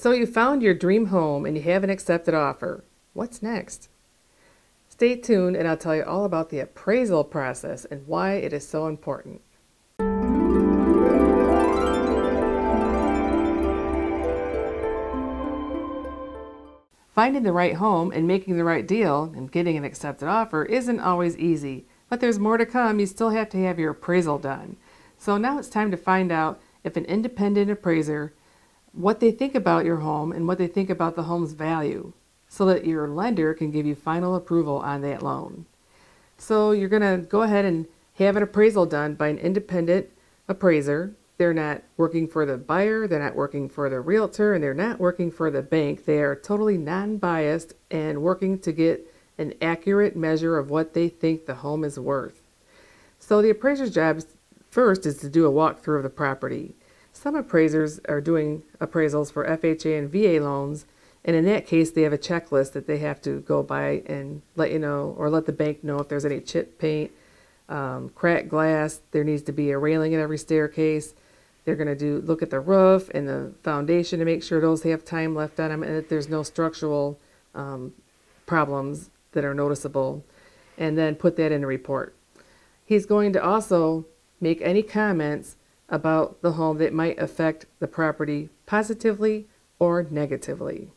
So you found your dream home and you have an accepted offer. What's next? Stay tuned and I'll tell you all about the appraisal process and why it is so important. Finding the right home and making the right deal and getting an accepted offer isn't always easy, but there's more to come. You still have to have your appraisal done. So now it's time to find out if an independent appraiser, what they think about your home and what they think about the home's value, so that your lender can give you final approval on that loan. So you're going to go ahead and have an appraisal done by an independent appraiser. They're not working for the buyer, they're not working for the realtor, and they're not working for the bank. They are totally non-biased and working to get an accurate measure of what they think the home is worth. So the appraiser's job first is to do a walkthrough of the property. Some appraisers are doing appraisals for FHA and VA loans, and in that case they have a checklist that they have to go by and let you know, or let the bank know if there's any chip paint, cracked glass. There needs to be a railing at every staircase. They're going to look at the roof and the foundation to make sure those have time left on them and that there's no structural problems that are noticeable, and then put that in a report. He's going to also make any comments about the home that might affect the property positively or negatively.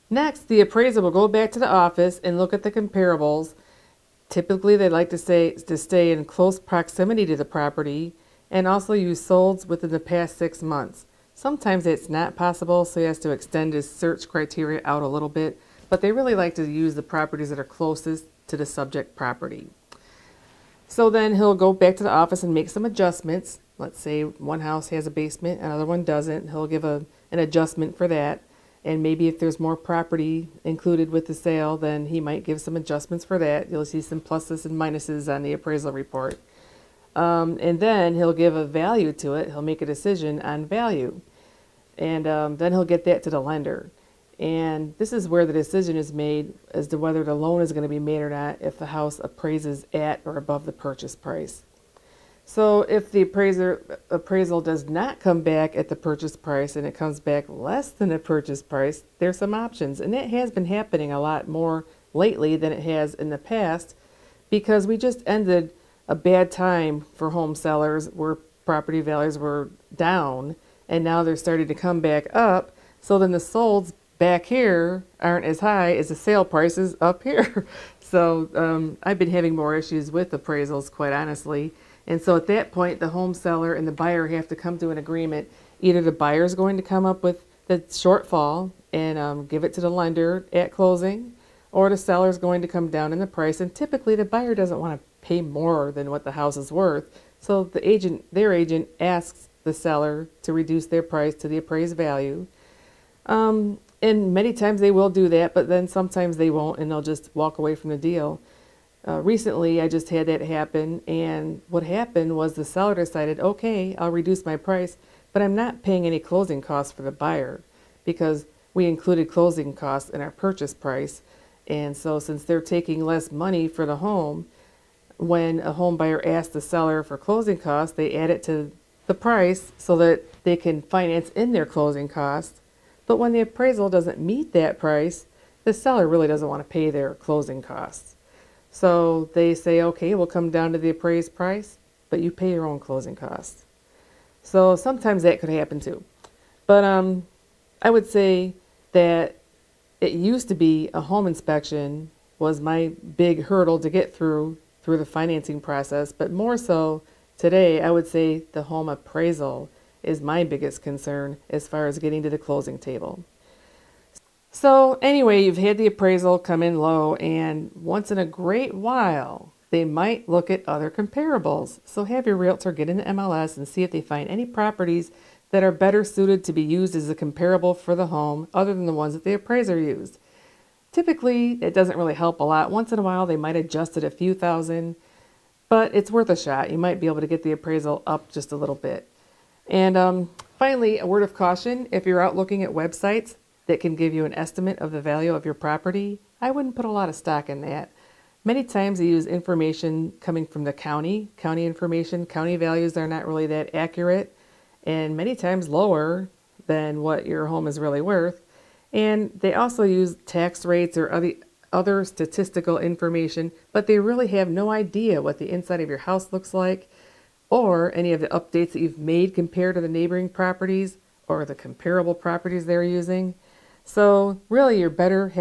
Next, the appraiser will go back to the office and look at the comparables. Typically, they like to stay in close proximity to the property and also use solds within the past 6 months. Sometimes it's not possible, so he has to extend his search criteria out a little bit, but they really like to use the properties that are closest to the subject property. So then he'll go back to the office and make some adjustments. Let's say one house has a basement, another one doesn't. He'll give an adjustment for that. And maybe if there's more property included with the sale, then he might give some adjustments for that. You'll see some pluses and minuses on the appraisal report. And then he'll give a value to it. He'll make a decision on value. And then he'll get that to the lender. And this is where the decision is made as to whether the loan is going to be made or not if the house appraises at or above the purchase price. So if the appraisal does not come back at the purchase price and it comes back less than the purchase price, there's some options. And that has been happening a lot more lately than it has in the past, because we just ended a bad time for home sellers where property values were down and now they're starting to come back up. So then the solds back here aren't as high as the sale prices up here. So I've been having more issues with appraisals, quite honestly. And so at that point, the home seller and the buyer have to come to an agreement. Either the buyer is going to come up with the shortfall and give it to the lender at closing, or the seller is going to come down in the price. And typically the buyer doesn't want to pay more than what the house is worth. So their agent asks the seller to reduce their price to the appraised value. And many times they will do that, but then sometimes they won't, and they'll just walk away from the deal. Recently, I just had that happen, and what happened was the seller decided, okay, I'll reduce my price, but I'm not paying any closing costs for the buyer because we included closing costs in our purchase price. And so since they're taking less money for the home, when a home buyer asks the seller for closing costs, they add it to the price so that they can finance in their closing costs. But when the appraisal doesn't meet that price, the seller really doesn't want to pay their closing costs. So they say, okay, we'll come down to the appraised price, but you pay your own closing costs. So sometimes that could happen too. But I would say that it used to be a home inspection was my big hurdle to get through the financing process, but more so today, I would say the home appraisal is my biggest concern as far as getting to the closing table. So anyway, you've had the appraisal come in low, and once in a great while, they might look at other comparables. So have your realtor get in the MLS and see if they find any properties that are better suited to be used as a comparable for the home other than the ones that the appraiser used. Typically, it doesn't really help a lot. Once in a while, they might adjust it a few thousand, but it's worth a shot. You might be able to get the appraisal up just a little bit. And finally, a word of caution, if you're out looking at websites that can give you an estimate of the value of your property, I wouldn't put a lot of stock in that. Many times they use information coming from the county information. County values are not really that accurate, and many times lower than what your home is really worth. And they also use tax rates or other statistical information, but they really have no idea what the inside of your house looks like or any of the updates that you've made compared to the neighboring properties or the comparable properties they're using. So really you're better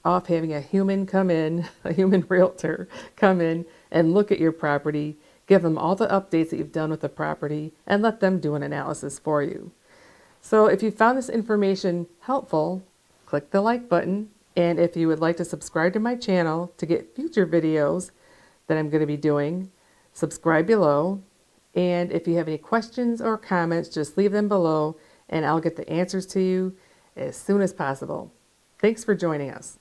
off having a human come in, a human realtor come in and look at your property, give them all the updates that you've done with the property, and let them do an analysis for you. So if you found this information helpful, click the like button. And if you would like to subscribe to my channel to get future videos that I'm going to be doing, subscribe below. And if you have any questions or comments, just leave them below and I'll get the answers to you as soon as possible. Thanks for joining us.